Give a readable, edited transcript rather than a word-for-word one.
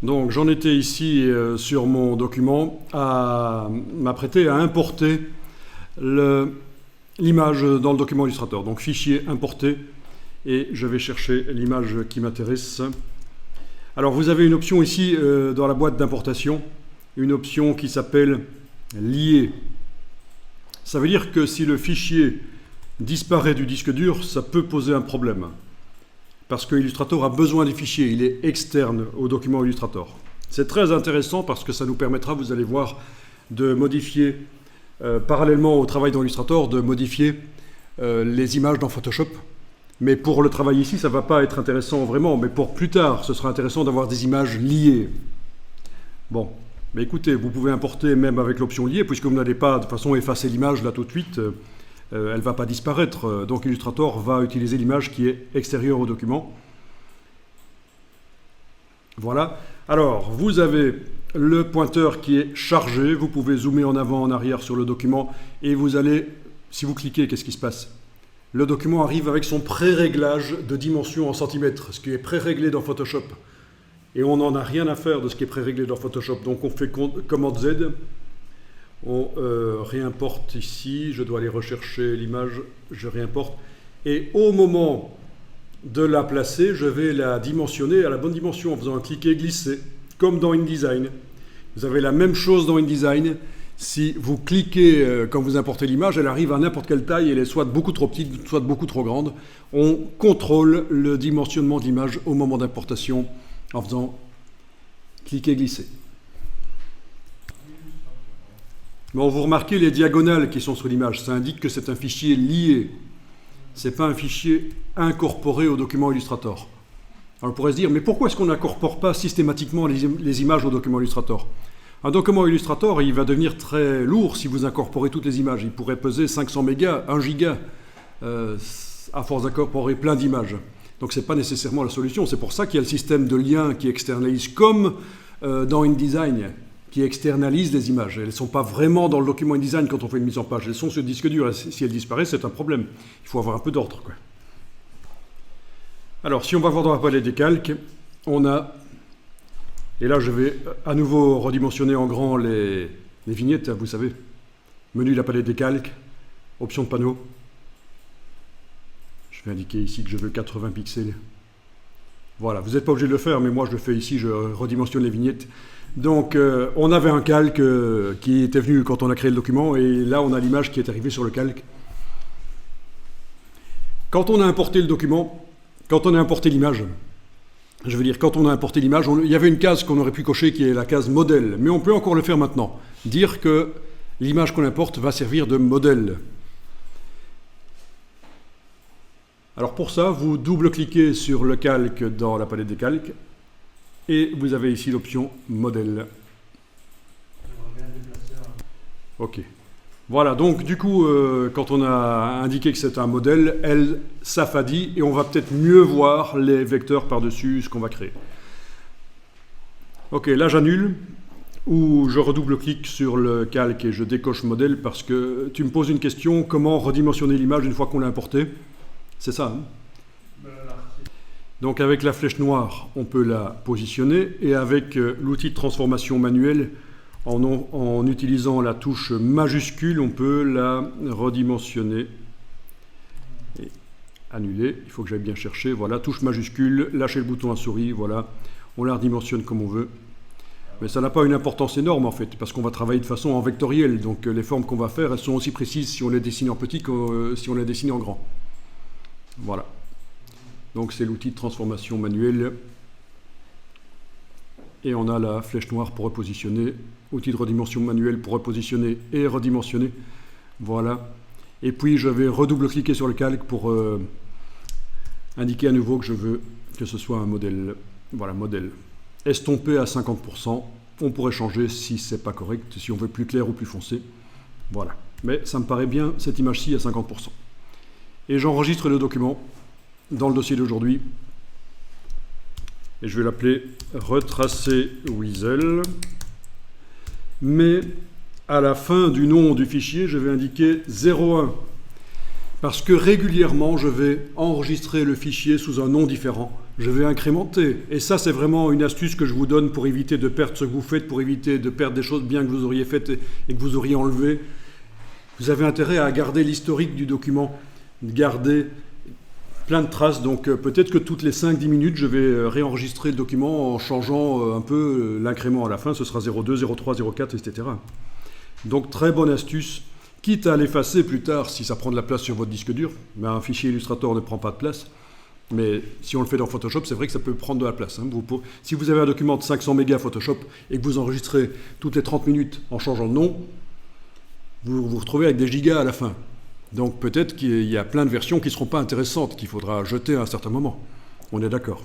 Donc j'en étais ici sur mon document à m'apprêter à importer l'image dans le document Illustrator. Donc fichier importé, et je vais chercher l'image qui m'intéresse. Alors vous avez une option ici dans la boîte d'importation, une option qui s'appelle lier. Ça veut dire que si le fichier disparaît du disque dur, ça peut poser un problème. Parce que Illustrator a besoin des fichiers, il est externe au document Illustrator. C'est très intéressant parce que ça nous permettra, vous allez voir, de modifier, parallèlement au travail dans Illustrator, de modifier les images dans Photoshop. Mais pour le travail ici, ça ne va pas être intéressant vraiment, mais pour plus tard, ce sera intéressant d'avoir des images liées. Bon, mais écoutez, vous pouvez importer même avec l'option liée, puisque vous n'allez pas de toute façon effacer l'image là tout de suite. Elle ne va pas disparaître, donc Illustrator va utiliser l'image qui est extérieure au document. Voilà. Alors, vous avez le pointeur qui est chargé, vous pouvez zoomer en avant, en arrière sur le document, et vous allez, si vous cliquez, qu'est-ce qui se passe? Le document arrive avec son pré-réglage de dimension en centimètres, ce qui est pré-réglé dans Photoshop. Et on n'en a rien à faire de ce qui est pré-réglé dans Photoshop, donc on fait commande Z. On réimporte ici, je dois aller rechercher l'image, je réimporte. Et au moment de la placer, je vais la dimensionner à la bonne dimension en faisant un cliquer glisser, comme dans InDesign. Vous avez la même chose dans InDesign. Si vous cliquez quand vous importez l'image, elle arrive à n'importe quelle taille, elle est soit beaucoup trop petite, soit beaucoup trop grande. On contrôle le dimensionnement de l'image au moment d'importation en faisant cliquer glisser. Bon, vous remarquez les diagonales qui sont sur l'image, ça indique que c'est un fichier lié. Ce n'est pas un fichier incorporé au document Illustrator. Alors on pourrait se dire, mais pourquoi est-ce qu'on n'incorpore pas systématiquement les images au document Illustrator? Un document Illustrator, il va devenir très lourd si vous incorporez toutes les images. Il pourrait peser 500 mégas, 1 giga, à force d'incorporer plein d'images. Donc ce n'est pas nécessairement la solution. C'est pour ça qu'il y a le système de lien qui externalise, comme dans InDesign, qui externalise les images. Elles ne sont pas vraiment dans le document InDesign quand on fait une mise en page. Elles sont sur le disque dur. Si elles disparaissent, c'est un problème. Il faut avoir un peu d'ordre, quoi. Alors, si on va voir dans la palette des calques, on a... Et là, je vais à nouveau redimensionner en grand les vignettes, vous savez. Menu de la palette des calques, option de panneau. Je vais indiquer ici que je veux 80 pixels. Voilà, vous n'êtes pas obligé de le faire, mais moi je le fais ici, je redimensionne les vignettes. Donc, on avait un calque qui était venu quand on a créé le document, et là, on a l'image qui est arrivée sur le calque. Quand on a importé le document, quand on a importé l'image, je veux dire, quand on a importé l'image, il y avait une case qu'on aurait pu cocher qui est la case modèle, mais on peut encore le faire maintenant. Dire que l'image qu'on importe va servir de modèle. Alors pour ça, vous double-cliquez sur le calque dans la palette des calques, et vous avez ici l'option modèle. Ok. Voilà, donc du coup, quand on a indiqué que c'est un modèle, elle s'affadit et on va peut-être mieux voir les vecteurs par-dessus ce qu'on va créer. Ok, là j'annule, ou je redouble-clique sur le calque et je décoche modèle parce que tu me poses une question, comment redimensionner l'image une fois qu'on l'a importée? C'est ça, hein? Donc avec la flèche noire, on peut la positionner, et avec l'outil de transformation manuelle, en utilisant la touche majuscule, on peut la redimensionner et annuler. Il faut que j'aille bien chercher. Voilà, touche majuscule, lâchez le bouton à souris, voilà, on la redimensionne comme on veut. Mais ça n'a pas une importance énorme en fait, parce qu'on va travailler de façon en vectoriel, donc les formes qu'on va faire, elles sont aussi précises si on les dessine en petit que si on les dessine en grand. Voilà. Donc c'est l'outil de transformation manuelle. Et on a la flèche noire pour repositionner, outil de redimension manuelle pour repositionner et redimensionner. Voilà. Et puis je vais redouble-cliquer sur le calque pour indiquer à nouveau que je veux que ce soit un modèle. Voilà, modèle. Estompé à 50%. On pourrait changer si c'est pas correct, si on veut plus clair ou plus foncé. Voilà. Mais ça me paraît bien, cette image-ci à 50%. Et j'enregistre le document dans le dossier d'aujourd'hui. Et je vais l'appeler retracer Weasel. Mais à la fin du nom du fichier, je vais indiquer 01. Parce que régulièrement, je vais enregistrer le fichier sous un nom différent. Je vais incrémenter. Et ça, c'est vraiment une astuce que je vous donne pour éviter de perdre ce que vous faites, pour éviter de perdre des choses bien que vous auriez faites et que vous auriez enlevées. Vous avez intérêt à garder l'historique du document, garder plein de traces. Donc peut-être que toutes les 5-10 minutes, je vais réenregistrer le document en changeant un peu l'incrément à la fin. Ce sera 02, 03, 04, etc. Donc très bonne astuce. Quitte à l'effacer plus tard si ça prend de la place sur votre disque dur. Mais un fichier Illustrator ne prend pas de place. Mais si on le fait dans Photoshop, c'est vrai que ça peut prendre de la place. Si vous avez un document de 500 mégas Photoshop et que vous enregistrez toutes les 30 minutes en changeant de nom, vous vous retrouvez avec des gigas à la fin. Donc peut-être qu'il y a plein de versions qui ne seront pas intéressantes, qu'il faudra jeter à un certain moment. On est d'accord.